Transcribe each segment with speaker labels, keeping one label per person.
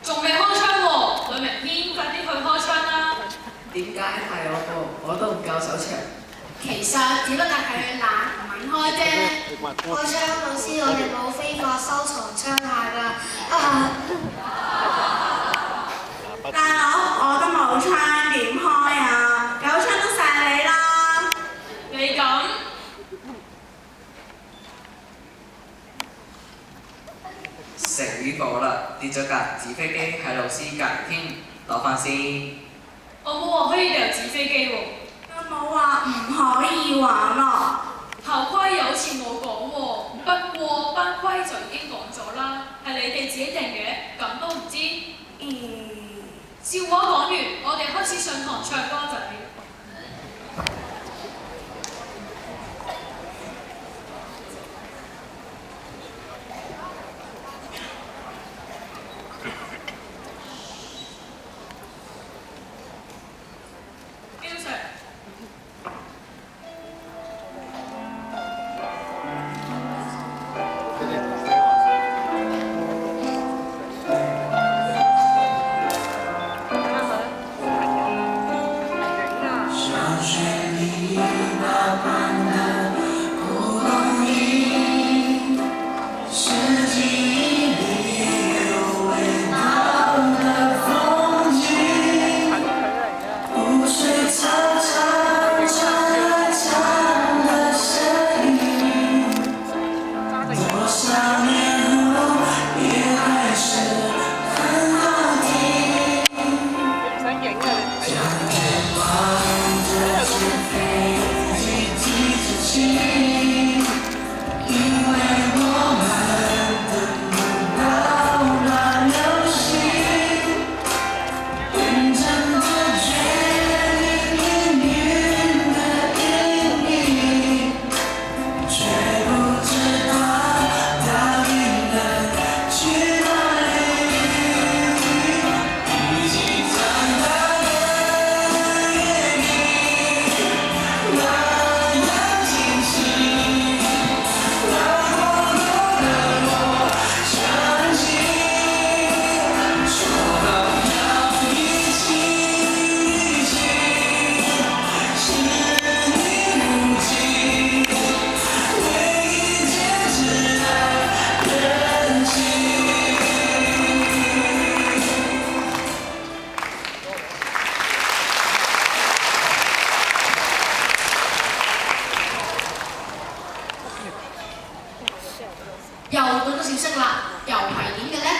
Speaker 1: 仲未開槍喎，呂明軒，快啲去開槍啦！
Speaker 2: 點解係我報？我都唔夠手長。
Speaker 3: 其實只不過係佢懶唔肯開啫。
Speaker 4: 開槍老師，我哋冇非法收藏槍械㗎。
Speaker 5: 大佬，我都冇槍，點開啊？有槍都射你啦！
Speaker 1: 你咁
Speaker 2: 成語過啦，跌咗架紙飛機喺老師隔離添，攞翻先。
Speaker 1: 我冇話可以掉紙飛機喎。
Speaker 5: 我冇話唔可以玩咯。
Speaker 1: 校規有次冇講喎，不過班規就已經講咗啦，係你哋自己定嘅，咁都唔知。笑話講完，我哋開始上堂唱歌仔。
Speaker 3: 又到咗小息啦，又係點嘅咧？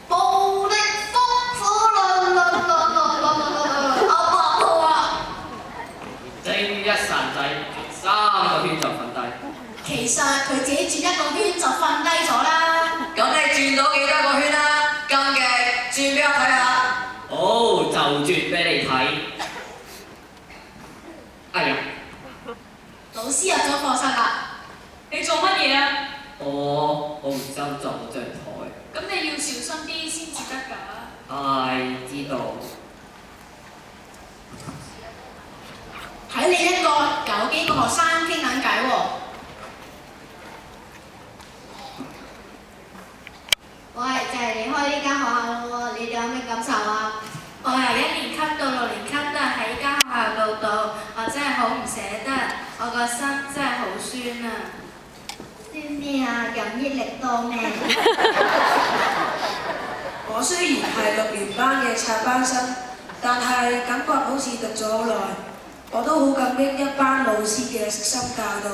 Speaker 3: 暴力豐富我爆破啊！
Speaker 2: 正一散仔，3個圈就瞓低。
Speaker 3: 其實佢自己轉一個圈就瞓低咗啦。
Speaker 2: 咁你轉到幾多個圈啊？咁勁，轉俾我睇下。好，就轉俾你睇。哎呀！
Speaker 3: 老師入咗課室啦。
Speaker 1: 你做乜嘢啊？
Speaker 2: 我唔心撞咗張台。
Speaker 1: 咁你要小心啲先至得㗎。
Speaker 2: 係，知道。
Speaker 3: 睇你一個有幾個學生傾緊偈喎。
Speaker 4: 喂，就係離開呢間學校咯喎，你哋有咩感受啊？
Speaker 5: 我由1年級到6年級都係喺間學校度讀，我真係好唔捨得，我個心真係好酸啊！
Speaker 4: 酸咩啊？飲益力多咩？
Speaker 6: 我雖然係6年班嘅插班生，但係感覺好似讀咗好耐。我都好感激一班老師嘅悉心教導，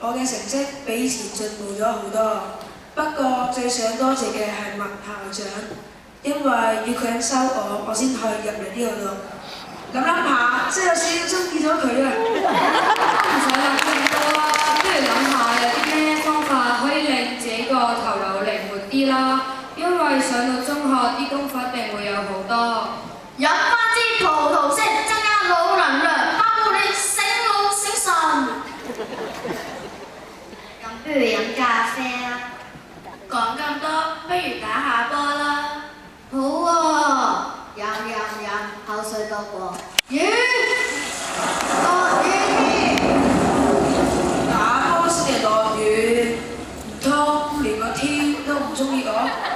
Speaker 6: 我嘅成績比以前進步咗好多。不過最想多謝嘅係麥校長，因為要佢肯收我，我先可以入嚟呢度讀。諗下，真係有少少中意咗佢啊！
Speaker 7: 唔使諗咁多啦，不如諗下有啲咩方法可以令自己個頭腦靈活啲啦。因為上到中學啲功課一定會有好多。
Speaker 3: 飲翻支葡萄先，增加腦能量，包括你醒腦醒神。
Speaker 4: 咁不如飲咖啡啊！
Speaker 5: 講咁多，不如打下波啦。
Speaker 4: 好喎，飲，口水多過。落雨！
Speaker 6: 打波先係落雨，唔通連個天都唔中意我？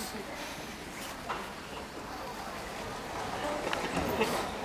Speaker 8: Thank you.